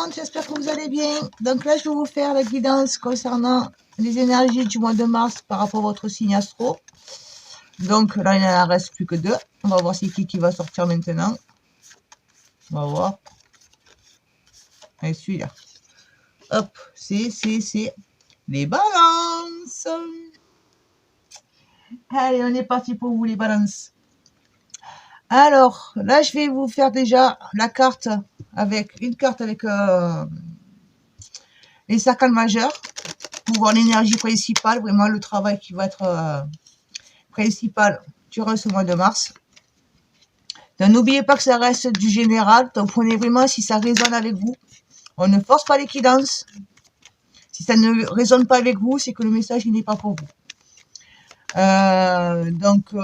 monde, j'espère que vous allez bien. Donc là, je vais vous faire la guidance concernant les énergies du mois de mars par rapport à votre signe astro. Donc là, il n'en reste plus que 2. On va voir c'est qui va sortir maintenant. On va voir. Et celui-là. Hop, c'est les balances. Allez, on est parti pour vous les balances. Alors, là, je vais vous faire déjà la carte avec une carte avec les arcanes majeurs pour voir l'énergie principale, vraiment le travail qui va être principal durant ce mois de mars. Donc, n'oubliez pas que ça reste du général, donc prenez vraiment si ça résonne avec vous. On ne force pas l'équidance. Si ça ne résonne pas avec vous, c'est que le message n'est pas pour vous.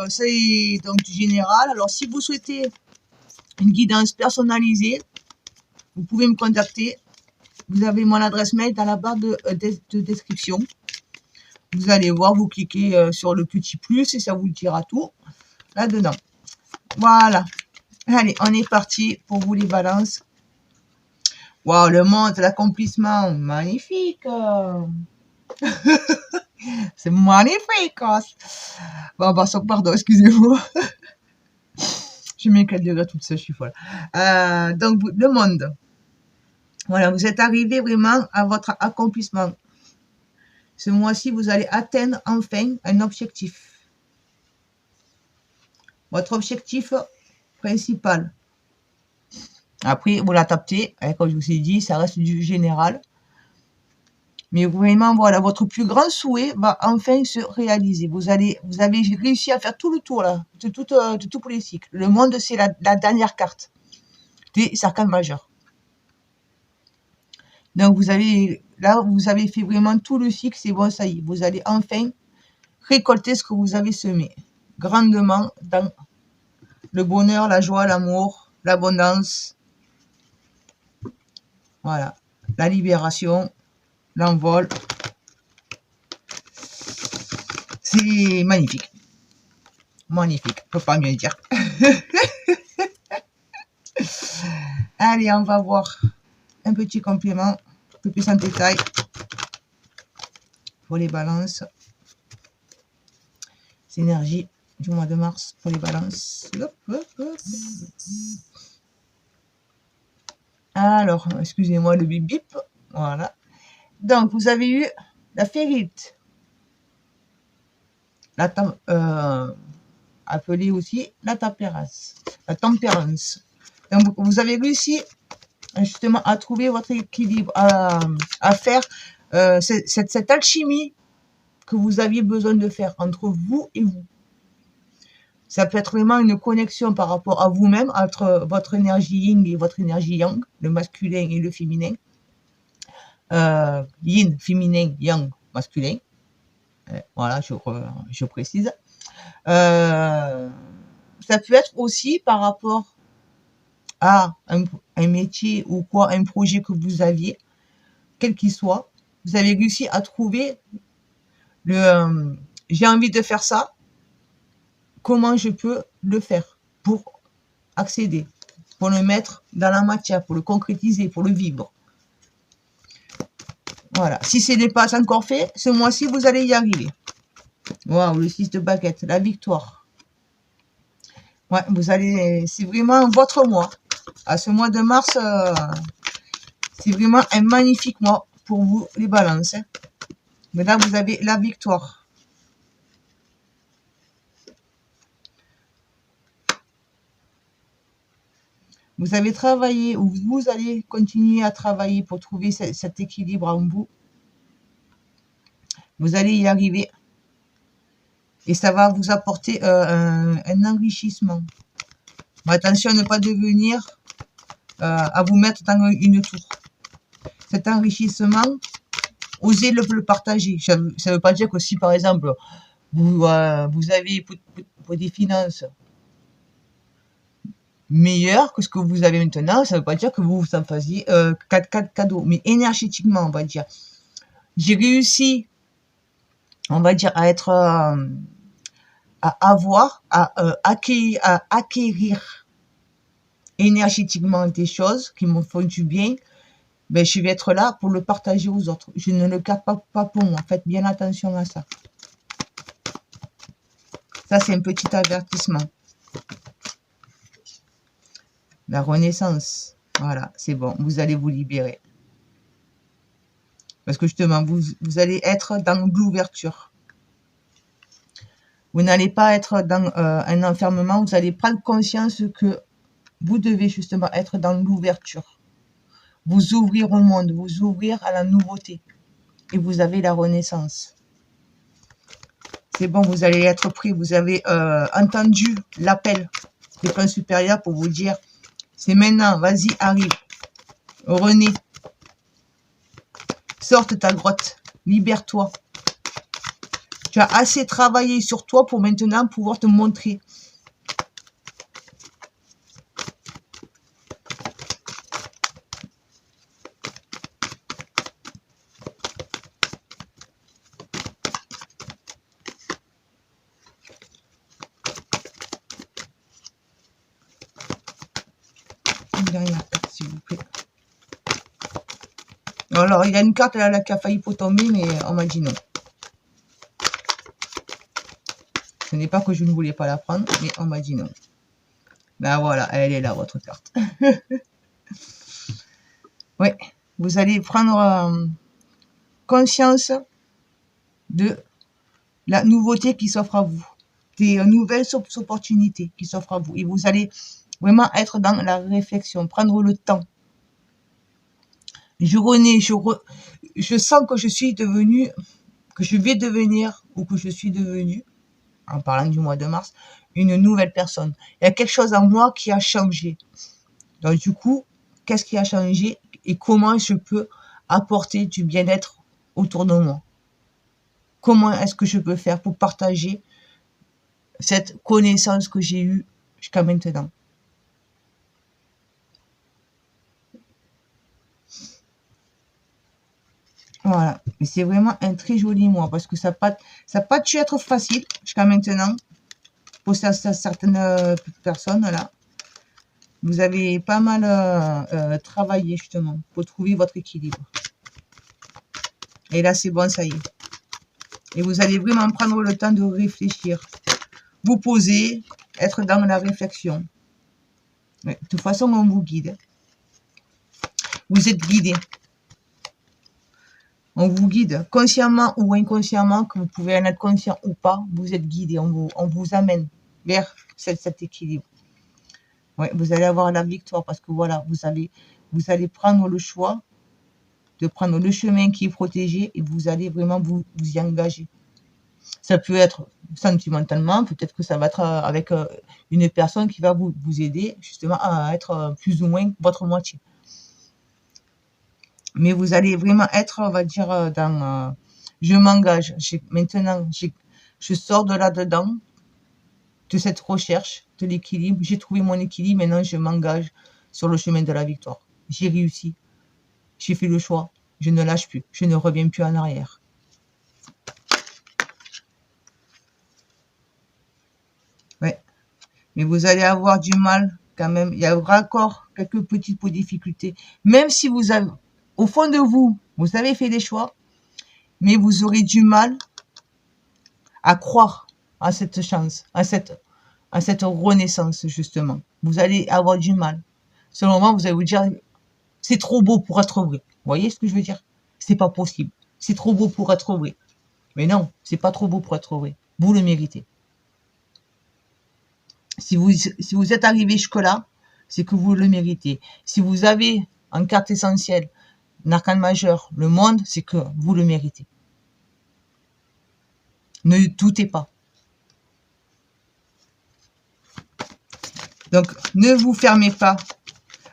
C'est donc du général. Alors, si vous souhaitez une guidance personnalisée, vous pouvez me contacter. Vous avez mon adresse mail dans la barre de description. Vous allez voir, vous cliquez sur le petit plus et ça vous dira tout là-dedans. Voilà. Allez, on est parti pour vous les balances. Waouh, le monde, l'accomplissement, magnifique. C'est magnifique. Bon, pardon, excusez-moi. Je m'inquiète de toute ça, je suis folle. Donc, le monde. Voilà, vous êtes arrivé vraiment à votre accomplissement. Ce mois-ci, vous allez atteindre enfin un objectif. Votre objectif principal. Après, vous l'adaptez. Comme je vous ai dit, ça reste du général. Mais vraiment, voilà, votre plus grand souhait va enfin se réaliser. Vous avez réussi à faire tout le tour là, de tout pour les cycles. Le monde, c'est la dernière carte des arcanes majeurs. Donc, vous avez fait vraiment tout le cycle. C'est bon, ça y est. Vous allez enfin récolter ce que vous avez semé. Grandement dans le bonheur, la joie, l'amour, l'abondance. Voilà. La libération. L'envol. C'est magnifique. Magnifique. Je ne peux pas mieux dire. Allez, on va voir un petit complément, un peu plus en détail pour les balances. Synergie du mois de mars pour les balances. Hop, hop, hop. Alors, excusez-moi le bip bip. Voilà. Donc, vous avez eu la férite. Appelée aussi la tempérance. La tempérance. Donc, vous avez réussi justement à trouver votre équilibre, à faire cette alchimie que vous aviez besoin de faire entre vous et vous. Ça peut être vraiment une connexion par rapport à vous-même, entre votre énergie yin et votre énergie yang, le masculin et le féminin. Yin, féminin, yang, masculin. Voilà, je précise. Ça peut être aussi par rapport à un métier ou quoi, un projet que vous aviez, quel qu'il soit. Vous avez réussi à trouver j'ai envie de faire ça. Comment je peux le faire pour accéder, pour le mettre dans la matière, pour le concrétiser, pour le vivre. Voilà. Si ce n'est pas encore fait, ce mois-ci, vous allez y arriver. Waouh, le 6 de baguette, la victoire. Ouais, c'est vraiment votre mois. À ce mois de mars, c'est vraiment un magnifique mois pour vous, les balances. Hein. Mais là, vous avez la victoire. Vous avez travaillé, ou vous allez continuer à travailler pour trouver cet équilibre en vous. Vous allez y arriver. Et ça va vous apporter un enrichissement. Mais attention à ne pas devenir, à vous mettre dans une tour. Cet enrichissement, osez le partager. Ça ne veut pas dire que si, par exemple, vous avez pour des finances meilleures que ce que vous avez maintenant, ça ne veut pas dire que vous en fassiez 4 cadeaux. Mais énergétiquement, on va dire. J'ai réussi, on va dire, à être... à acquérir énergétiquement des choses qui me font du bien, ben, je vais être là pour le partager aux autres. Je ne le garde pas pour moi. Faites bien attention à ça. Ça, c'est un petit avertissement. La renaissance. Voilà, c'est bon. Vous allez vous libérer. Parce que justement, vous allez être dans l'ouverture. Vous n'allez pas être dans un enfermement. Vous allez prendre conscience que vous devez justement être dans l'ouverture. Vous ouvrir au monde, vous ouvrir à la nouveauté. Et vous avez la renaissance. C'est bon, vous allez être pris. Vous avez entendu l'appel des plans supérieurs pour vous dire, c'est maintenant, vas-y, arrive. Renée, sors de ta grotte, libère-toi. Tu as assez travaillé sur toi pour maintenant pouvoir te montrer. Une dernière carte, s'il vous plaît. Alors, il y a une carte là qui a failli pour tomber, mais on m'a dit non. Ce n'est pas que je ne voulais pas la prendre, mais on m'a dit non. Ben voilà, elle est là, votre carte. Oui, vous allez prendre conscience de la nouveauté qui s'offre à vous. Des nouvelles opportunités qui s'offrent à vous. Et vous allez vraiment être dans la réflexion, prendre le temps. Je sens que je suis devenue, que je vais devenir, ou que je suis devenue, en parlant du mois de mars, une nouvelle personne. Il y a quelque chose en moi qui a changé. Donc du coup, qu'est-ce qui a changé et comment je peux apporter du bien-être autour de moi? Comment est-ce que je peux faire pour partager cette connaissance que j'ai eue jusqu'à maintenant? Voilà, et c'est vraiment un très joli mois parce que ça n'a pas dû être facile jusqu'à maintenant pour certaines personnes là. Vous avez pas mal travaillé justement pour trouver votre équilibre. Et là, c'est bon, ça y est. Et vous allez vraiment prendre le temps de réfléchir. Vous poser, être dans la réflexion. De toute façon, on vous guide. Vous êtes guidé. On vous guide consciemment ou inconsciemment, que vous pouvez en être conscient ou pas, vous êtes guidé. On vous amène vers cet équilibre. Ouais, vous allez avoir la victoire parce que voilà, vous allez prendre le choix de prendre le chemin qui est protégé et vous allez vraiment vous y engager. Ça peut être sentimentalement, peut-être que ça va être avec une personne qui va vous aider justement à être plus ou moins votre moitié. Mais vous allez vraiment être, on va dire, dans je m'engage. Maintenant, je sors de là-dedans, de cette recherche, de l'équilibre. J'ai trouvé mon équilibre, maintenant je m'engage sur le chemin de la victoire. J'ai réussi. J'ai fait le choix. Je ne lâche plus. Je ne reviens plus en arrière. Ouais. Mais vous allez avoir du mal quand même. Il y aura encore quelques petites difficultés. Même si vous avez, au fond de vous, vous avez fait des choix, mais vous aurez du mal à croire à cette chance, à cette renaissance, justement. Vous allez avoir du mal. Ce moment, vous allez vous dire, c'est trop beau pour être vrai. Vous voyez ce que je veux dire? C'est pas possible. C'est trop beau pour être vrai. Mais non, c'est pas trop beau pour être vrai. Vous le méritez. Si vous êtes arrivé jusque-là, c'est que vous le méritez. Si vous avez en carte essentielle un arcane majeur, le monde, c'est que vous le méritez. Ne doutez pas. Donc, ne vous fermez pas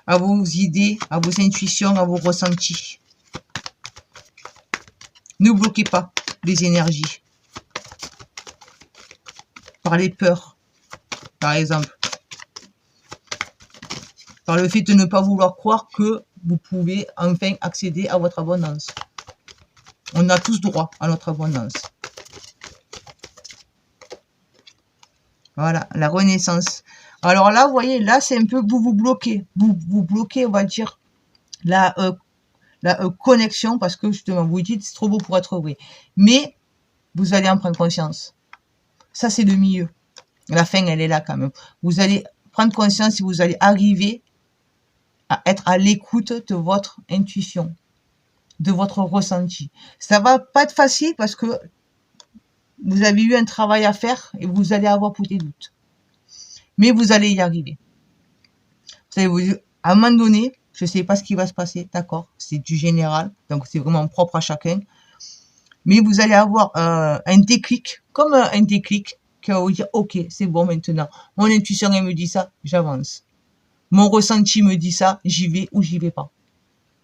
à vos idées, à vos intuitions, à vos ressentis. Ne bloquez pas les énergies par les peurs, par exemple. Par le fait de ne pas vouloir croire que vous pouvez enfin accéder à votre abondance. On a tous droit à notre abondance. Voilà, la renaissance. Alors là, vous voyez, là, c'est un peu, vous bloquez. Vous bloquez, on va dire, la la connexion, parce que justement, vous dites, c'est trop beau pour être vrai. Mais vous allez en prendre conscience. Ça, c'est le milieu. La fin, elle est là quand même. Vous allez prendre conscience et vous allez arriver à être à l'écoute de votre intuition, de votre ressenti. Ça va pas être facile parce que vous avez eu un travail à faire et vous allez avoir pour des doutes. Mais vous allez y arriver. Vous allez vous dire, à un moment donné, je sais pas ce qui va se passer, d'accord, c'est du général, donc c'est vraiment propre à chacun. Mais vous allez avoir un déclic, comme un déclic, qui va vous dire, ok, c'est bon maintenant. Mon intuition, elle me dit ça, j'avance. Mon ressenti me dit ça, j'y vais ou j'y vais pas.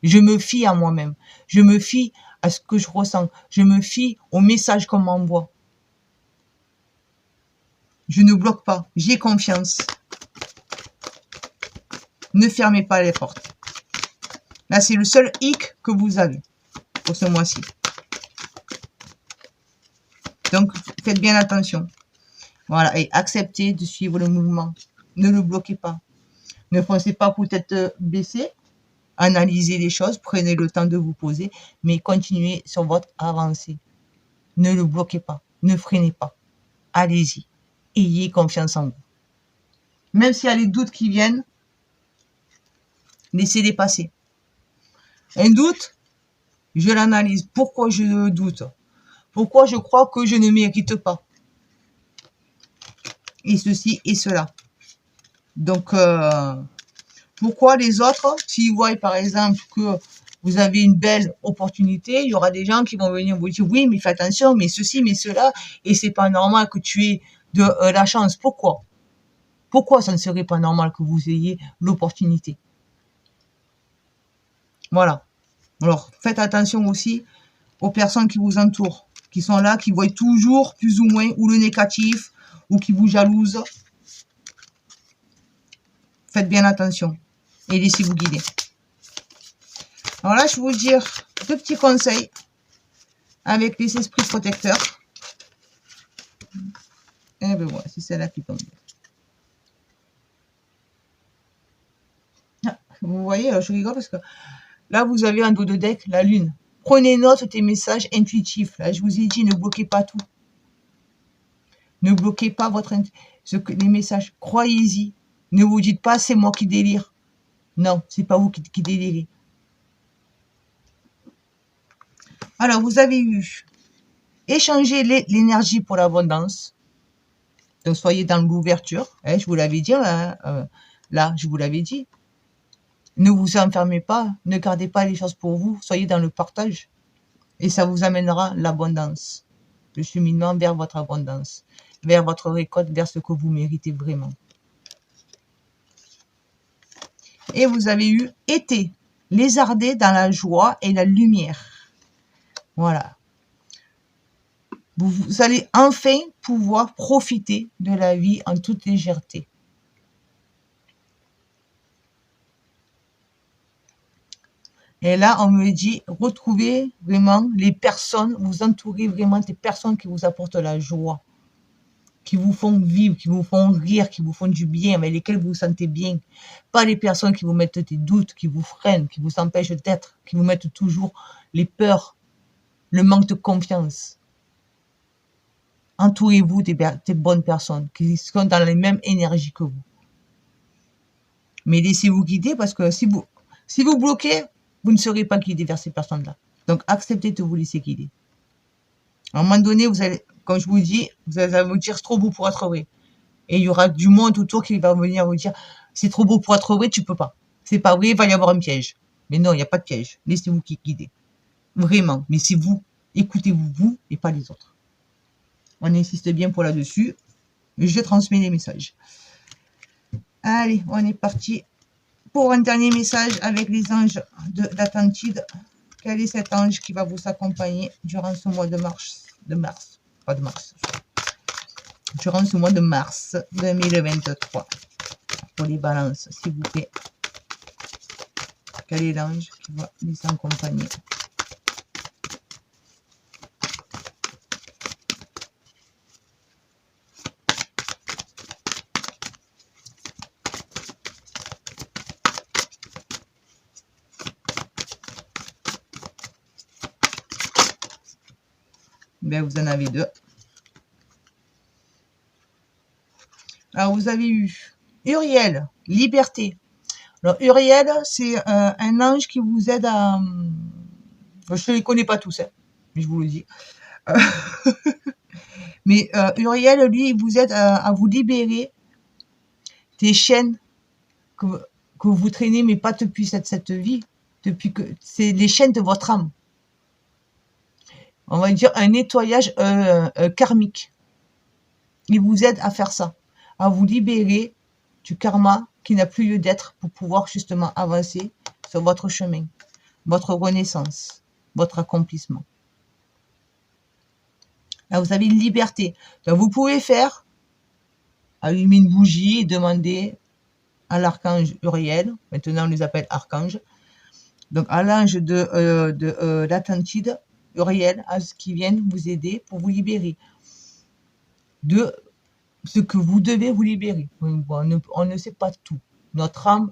Je me fie à moi-même. Je me fie à ce que je ressens. Je me fie au message qu'on m'envoie. Je ne bloque pas. J'ai confiance. Ne fermez pas les portes. Là, c'est le seul hic que vous avez pour ce mois-ci. Donc, faites bien attention. Voilà, et acceptez de suivre le mouvement. Ne le bloquez pas. Ne foncez pas pour tête baissée. Analysez les choses, prenez le temps de vous poser, mais continuez sur votre avancée. Ne le bloquez pas, ne freinez pas. Allez-y. Ayez confiance en vous. Même s'il y a les doutes qui viennent, laissez-les passer. Un doute, je l'analyse. Pourquoi je doute? Pourquoi je crois que je ne mérite pas? Et ceci et cela. Donc, pourquoi les autres, s'ils voient par exemple que vous avez une belle opportunité, il y aura des gens qui vont venir vous dire oui, mais fais attention, mais ceci, mais cela, et c'est pas normal que tu aies de la chance. Pourquoi? Pourquoi ça ne serait pas normal que vous ayez l'opportunité? Voilà. Alors, faites attention aussi aux personnes qui vous entourent, qui sont là, qui voient toujours plus ou moins ou le négatif, ou qui vous jalousent. Faites bien attention et laissez-vous guider. Alors là, je vais vous dire 2 petits conseils avec les esprits protecteurs. Et ben voilà, c'est celle-là qui tombe. Ah, vous voyez, je rigole parce que là, vous avez un dos de deck, la lune. Prenez note des messages intuitifs. Là, je vous ai dit, ne bloquez pas tout. Ne bloquez pas les messages. Croyez-y. Ne vous dites pas, c'est moi qui délire. Non, c'est pas vous qui délirez. Alors, vous avez eu échanger l'énergie pour l'abondance. Donc, soyez dans l'ouverture. Hein, je vous l'avais dit, là, je vous l'avais dit. Ne vous enfermez pas, ne gardez pas les choses pour vous, soyez dans le partage. Et ça vous amènera l'abondance. Le cheminement vers votre abondance, vers votre récolte, vers ce que vous méritez vraiment. Et vous avez eu été, lézarder dans la joie et la lumière. Voilà. Vous allez enfin pouvoir profiter de la vie en toute légèreté. Et là, on me dit, retrouvez vraiment les personnes, vous entourez vraiment des personnes qui vous apportent la joie, qui vous font vivre, qui vous font rire, qui vous font du bien, avec lesquelles vous vous sentez bien. Pas les personnes qui vous mettent des doutes, qui vous freinent, qui vous empêchent d'être, qui vous mettent toujours les peurs, le manque de confiance. Entourez-vous des bonnes personnes qui sont dans la même énergie que vous. Mais laissez-vous guider parce que si vous bloquez, vous ne serez pas guidé vers ces personnes-là. Donc, acceptez de vous laisser guider. À un moment donné, vous allez, comme je vous dis, vous allez vous dire, c'est trop beau pour être vrai. Et il y aura du monde autour qui va venir vous dire, c'est trop beau pour être vrai, tu peux pas. C'est pas vrai, il va y avoir un piège. Mais non, il n'y a pas de piège. Laissez-vous guider. Vraiment. Mais c'est vous. Écoutez-vous, vous, et pas les autres. On insiste bien pour là-dessus. Je transmets les messages. Allez, on est parti pour un dernier message avec les anges d'Atlantide. Quel est cet ange qui va vous accompagner durant ce mois de mars, durant ce mois de mars 2023 pour les balances, s'il vous plaît. Quel est l'ange qui va les accompagner? Ben, vous en avez deux. Alors, vous avez eu Uriel, liberté. Alors, Uriel, c'est un ange qui vous aide à... je ne les connais pas tous, hein, mais je vous le dis. Mais Uriel, lui, il vous aide à vous libérer des chaînes que vous traînez, mais pas depuis cette vie. Depuis que c'est les chaînes de votre âme. On va dire un nettoyage karmique. Il vous aide à faire ça, à vous libérer du karma qui n'a plus lieu d'être pour pouvoir justement avancer sur votre chemin, votre renaissance, votre accomplissement. Là, vous avez une liberté. Donc, vous pouvez faire, allumer une bougie et demander à l'archange Uriel, maintenant on les appelle archanges, donc à l'ange de l'Atlantide, Uriel, à ce qui vienne vous aider pour vous libérer de ce que vous devez vous libérer. On ne sait pas tout. Notre âme,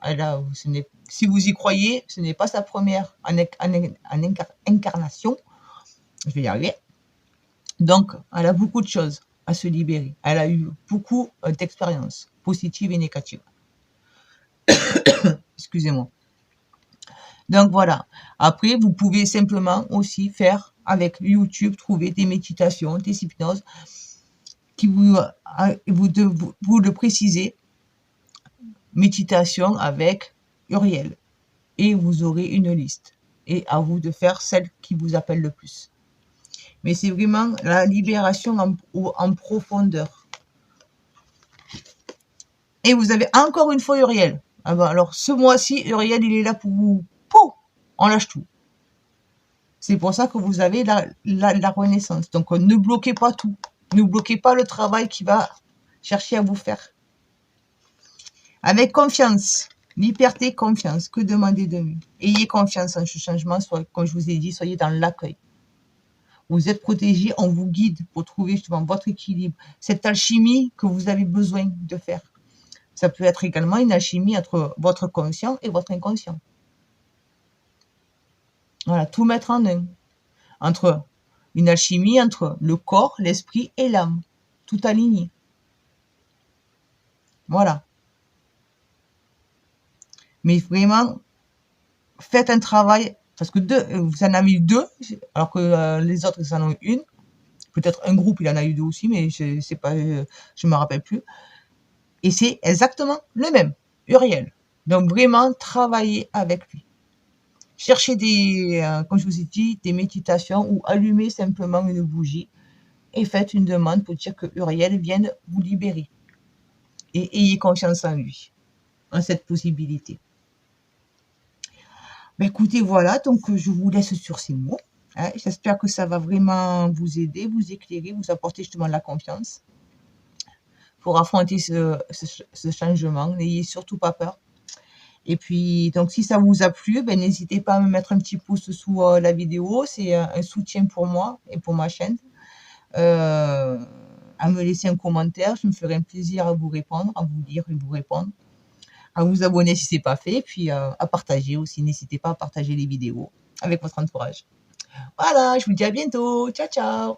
si vous y croyez, ce n'est pas sa première incarnation. Je vais y arriver. Donc, elle a beaucoup de choses à se libérer. Elle a eu beaucoup d'expériences positives et négatives. Excusez-moi. Donc voilà. Après, vous pouvez simplement aussi faire avec YouTube, trouver des méditations, des hypnoses qui vous le précisez. Méditation avec Uriel. Et vous aurez une liste. Et à vous de faire celle qui vous appelle le plus. Mais c'est vraiment la libération en profondeur. Et vous avez encore une fois Uriel. Alors ce mois-ci, Uriel, il est là pour vous. Pouh, on lâche tout. C'est pour ça que vous avez la renaissance. Donc ne bloquez pas tout. Ne bloquez pas le travail qui va chercher à vous faire. Avec confiance, liberté, confiance. Que demander de mieux? Ayez confiance en ce changement. Comme je vous ai dit, soyez dans l'accueil. Vous êtes protégé, on vous guide pour trouver justement votre équilibre. Cette alchimie que vous avez besoin de faire. Ça peut être également une alchimie entre votre conscient et votre inconscient. Voilà, tout mettre en un. Une alchimie entre le corps, l'esprit et l'âme. Tout aligné. Voilà. Mais vraiment, faites un travail, parce que vous en avez eu deux, alors que les autres, ils en ont eu une. Peut-être un groupe, il en a eu deux aussi, mais je ne me rappelle plus. Et c'est exactement le même, Uriel. Donc vraiment, travaillez avec lui. Cherchez comme je vous ai dit, des méditations ou allumez simplement une bougie et faites une demande pour dire que Uriel vienne vous libérer. Et ayez confiance en lui, en cette possibilité. Ben écoutez, voilà, donc je vous laisse sur ces mots. Hein, j'espère que ça va vraiment vous aider, vous éclairer, vous apporter justement la confiance pour affronter ce changement. N'ayez surtout pas peur. Et puis, donc, si ça vous a plu, ben, n'hésitez pas à me mettre un petit pouce sous la vidéo. C'est un soutien pour moi et pour ma chaîne. À me laisser un commentaire. Je me ferai un plaisir à vous répondre, à vous lire et vous répondre. À vous abonner si ce n'est pas fait. Puis, à partager aussi. N'hésitez pas à partager les vidéos avec votre entourage. Voilà, je vous dis à bientôt. Ciao, ciao.